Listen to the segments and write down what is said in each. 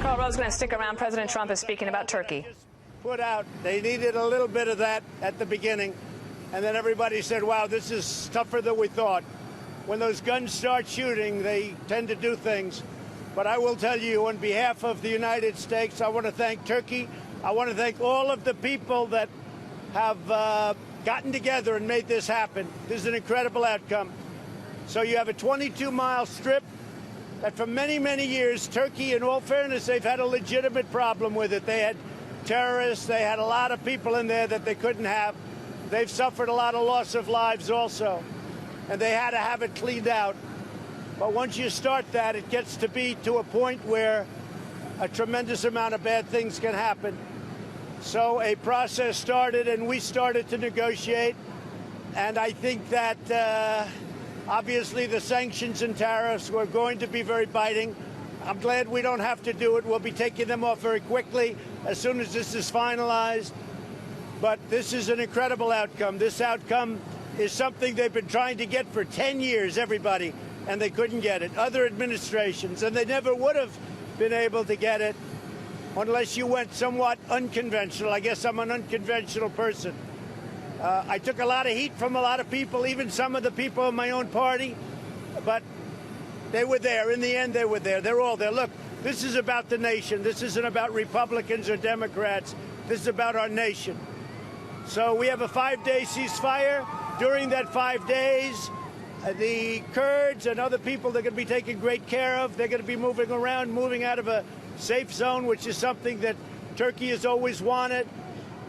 Karl Rove's going to stick around. President Trump is speaking about Turkey. Put out, they needed a little bit of that at the beginning, and then everybody said, wow, this is tougher than we thought. When those guns start shooting, they tend to do things. But I will tell you, on behalf of the United States, I want to thank Turkey. I want to thank all of the people that have gotten together and made this happen. This is an incredible outcome. So you have a 22-mile strip that for many, many years, Turkey, in all fairness, they've had a legitimate problem with it. They had terrorists. They had a lot of people in there that they couldn't have. They've suffered a lot of loss of lives also, and they had to have it cleaned out. But once you start that, it gets to be to a point where a tremendous amount of bad things can happen. So a process started, and we started to negotiate. And I think that obviously the sanctions and tariffs were going to be very biting. I'm glad we don't have to do it. We'll be taking them off very quickly as soon as this is finalized. But this is an incredible outcome. This outcome is something they've been trying to get for 10 years, everybody, and they couldn't get it. Other administrations, and they never would have been able to get it unless you went somewhat unconventional. I guess I'm an unconventional person. I took a lot of heat from a lot of people, even some of the people in my own party, but they were there. In the end, they were there. They're all there. Look, this is about the nation. This isn't about Republicans or Democrats. This is about our nation. So we have a 5-day ceasefire. During that 5 days, the Kurds and other people they're going to be taken great care of. They're going to be moving around, moving out of a safe zone, which is something that Turkey has always wanted.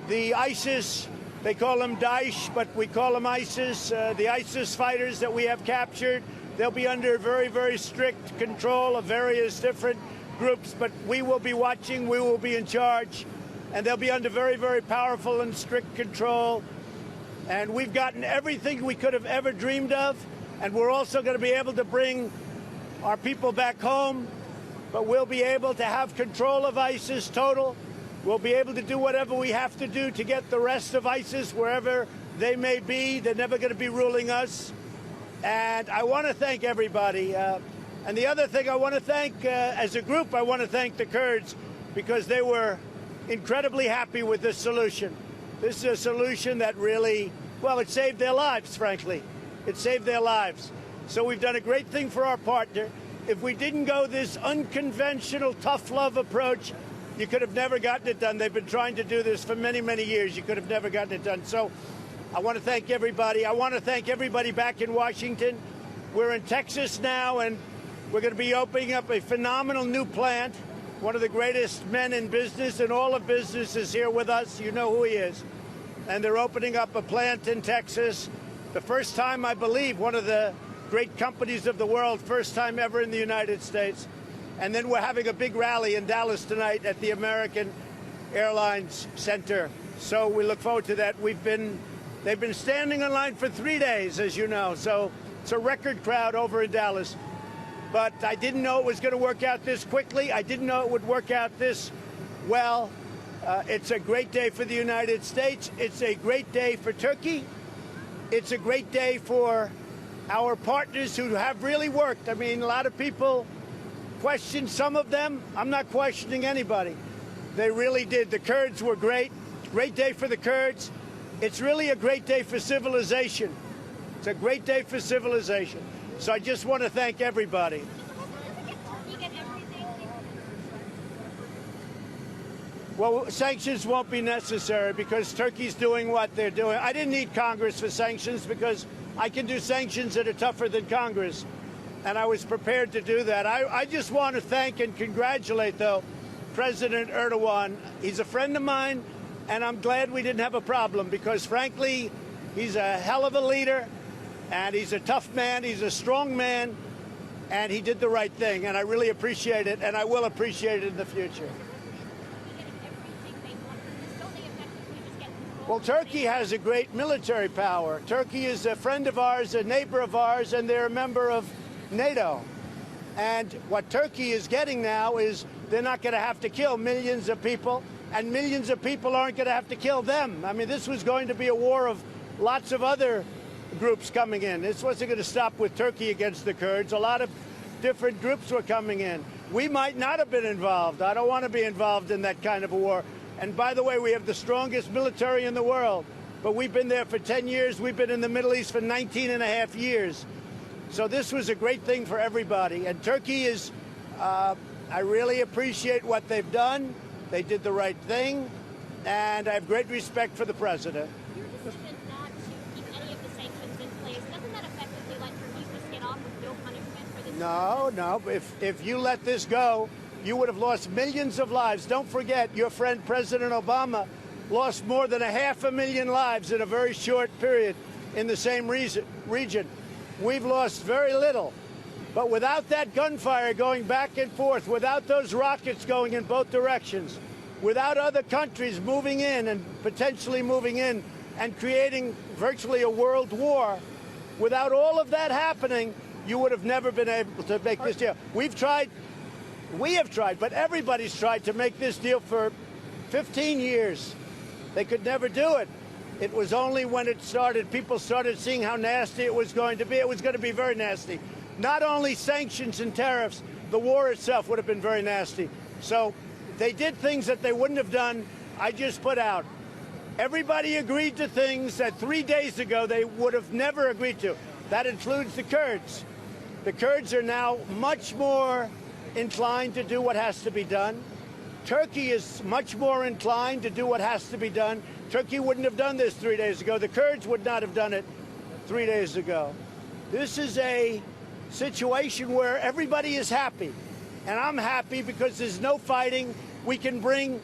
The ISIS, they call them Daesh, but we call them ISIS. The ISIS fighters that we have captured, they'll be under very, very strict control of various different groups, but we will be watching, we will be in charge, and they'll be under very, very powerful and strict control. And we've gotten everything we could have ever dreamed of, and we're also going to be able to bring our people back home, but we'll be able to have control of ISIS total. We'll be able to do whatever we have to do to get the rest of ISIS wherever they may be. They're never going to be ruling us. And I want to thank everybody. And the other thing I want to thank, as a group, I want to thank the Kurds because they were incredibly happy with this solution. This is a solution that really, well, it saved their lives, frankly. It saved their lives. So we've done a great thing for our partner. If we didn't go this unconventional, tough love approach, you could have never gotten it done. They've been trying to do this for many, many years. You could have never gotten it done. So I want to thank everybody. I want to thank everybody back in Washington. We're in Texas now, and we're going to be opening up a phenomenal new plant. One of the greatest men in business, and all of business is here with us. You know who he is. And they're opening up a plant in Texas. The first time, I believe, one of the great companies of the world, first time ever in the United States. And then we're having a big rally in Dallas tonight at the American Airlines Center. So we look forward to that. They've been standing in line for 3 days, as you know. So it's a record crowd over in Dallas. But I didn't know it was going to work out this quickly. I didn't know it would work out this well. It's a great day for the United States. It's a great day for Turkey. It's a great day for our partners who have really worked. I mean, a lot of people question some of them. I'm not questioning anybody. They really did. The Kurds were great. Great day for the Kurds. It's really a great day for civilization. It's a great day for civilization. So I just want to thank everybody. Well, sanctions won't be necessary because Turkey's doing what they're doing. I didn't need Congress for sanctions because I can do sanctions that are tougher than Congress. And I was prepared to do that. I just want to thank and congratulate, though, President Erdogan. He's a friend of mine, and I'm glad we didn't have a problem because, frankly, he's a hell of a leader, and he's a tough man. He's a strong man, and he did the right thing. And I really appreciate it, and I will appreciate it in the future. Well, Turkey has a great military power. Turkey is a friend of ours, a neighbor of ours, and they're a member of NATO. And what Turkey is getting now is they're not going to have to kill millions of people, and millions of people aren't going to have to kill them. I mean, this was going to be a war of lots of other groups coming in. This wasn't going to stop with Turkey against the Kurds. A lot of different groups were coming in. we might not have been involved. I don't want to be involved in that kind of a war. And by the way, we have the strongest military in the world, but we've been there for 10 years. We've been in the Middle East for 19 and a half years. So this was a great thing for everybody. And Turkey is, I really appreciate what they've done. They did the right thing, and I have great respect for the president. Your decision not to keep any of the sanctions in place, doesn't that effectively let Turkey just get off with no punishment for this? No. If you let this go, you would have lost millions of lives. Don't forget, your friend President Obama lost more than 500,000 lives in a very short period in the same region. We've lost very little. But without that gunfire going back and forth, without those rockets going in both directions, without other countries moving in and potentially moving in and creating virtually a world war, without all of that happening, you would have never been able to make this deal. We have tried, but everybody's tried to make this deal for 15 years. They could never do it. It was only when it started, people started seeing how nasty it was going to be. It was going to be very nasty. Not only sanctions and tariffs, the war itself would have been very nasty. So they did things that they wouldn't have done. I just put out. Everybody agreed to things that 3 days ago they would have never agreed to. That includes the Kurds. The Kurds are now much more inclined to do what has to be done. Turkey is much more inclined to do what has to be done. Turkey wouldn't have done this 3 days ago. The Kurds would not have done it 3 days ago. This is a situation where everybody is happy. And I'm happy because there's no fighting. We can bring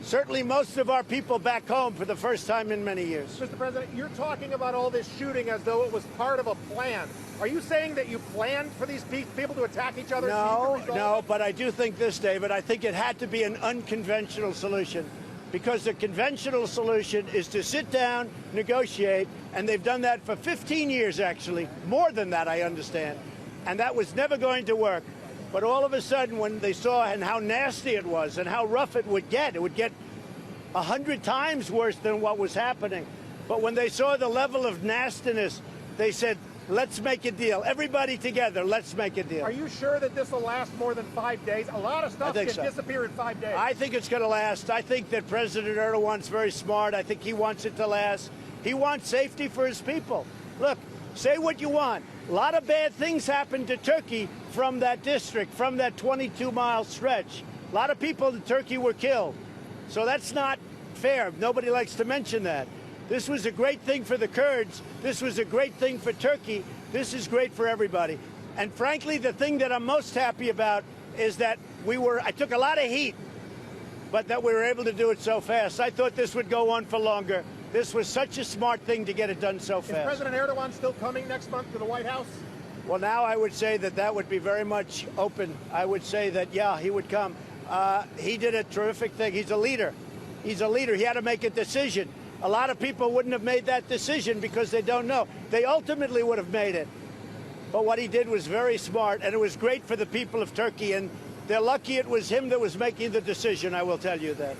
certainly most of our people back home for the first time in many years. Mr. President, you're talking about all this shooting as though it was part of a plan. Are you saying that you planned for these people to attack each other? No, but I do think this, David. I think it had to be an unconventional solution, because the conventional solution is to sit down, negotiate, and they've done that for 15 years, actually. More than that, I understand. And that was never going to work. But all of a sudden, when they saw and how nasty it was and how rough it would get 100 times worse than what was happening. But when they saw the level of nastiness, they said, let's make a deal. Everybody together, let's make a deal. Are you sure that this will last more than 5 days? A lot of stuff can disappear in 5 days. I think it's going to last. I think that President Erdogan's very smart. I think he wants it to last. He wants safety for his people. Look, say what you want. A lot of bad things happened to Turkey from that district, from that 22-mile stretch. A lot of people in Turkey were killed. So that's not fair. Nobody likes to mention that. This was a great thing for the Kurds. This was a great thing for Turkey. This is great for everybody. And frankly, the thing that I'm most happy about is that I took a lot of heat, but that we were able to do it so fast. I thought this would go on for longer. This was such a smart thing to get it done so fast. Is President Erdogan still coming next month to the White House? Well, now I would say that would be very much open. I would say that, yeah, he would come. He did a terrific thing. He's a leader. He's a leader. He had to make a decision. A lot of people wouldn't have made that decision because they don't know. They ultimately would have made it. But what he did was very smart, and it was great for the people of Turkey. And they're lucky it was him that was making the decision, I will tell you that.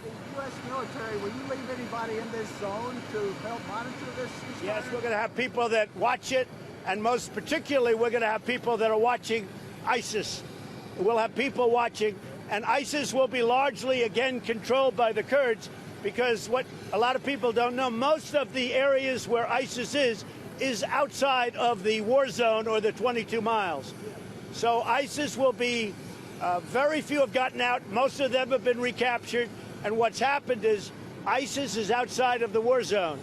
The U.S. military, will you leave anybody in this zone to help monitor this? Yes, we're going to have people that watch it, and most particularly, we're going to have people that are watching ISIS. We'll have people watching, and ISIS will be largely, again, controlled by the Kurds, because what a lot of people don't know, most of the areas where ISIS is outside of the war zone or the 22 miles. So ISIS will be, very few have gotten out. Most of them have been recaptured. And what's happened is ISIS is outside of the war zone.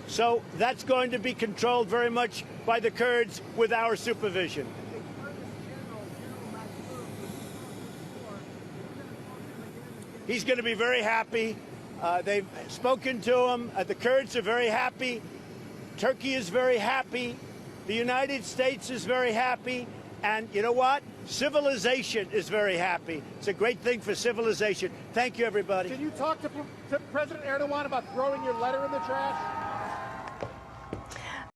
So that's going to be controlled very much by the Kurds with our supervision. He's going to be very happy. They've spoken to him. The Kurds are very happy. Turkey is very happy. The United States is very happy. And you know what? Civilization is very happy. It's a great thing for civilization. Thank you, everybody. Did you talk to President Erdogan about throwing your letter in the trash?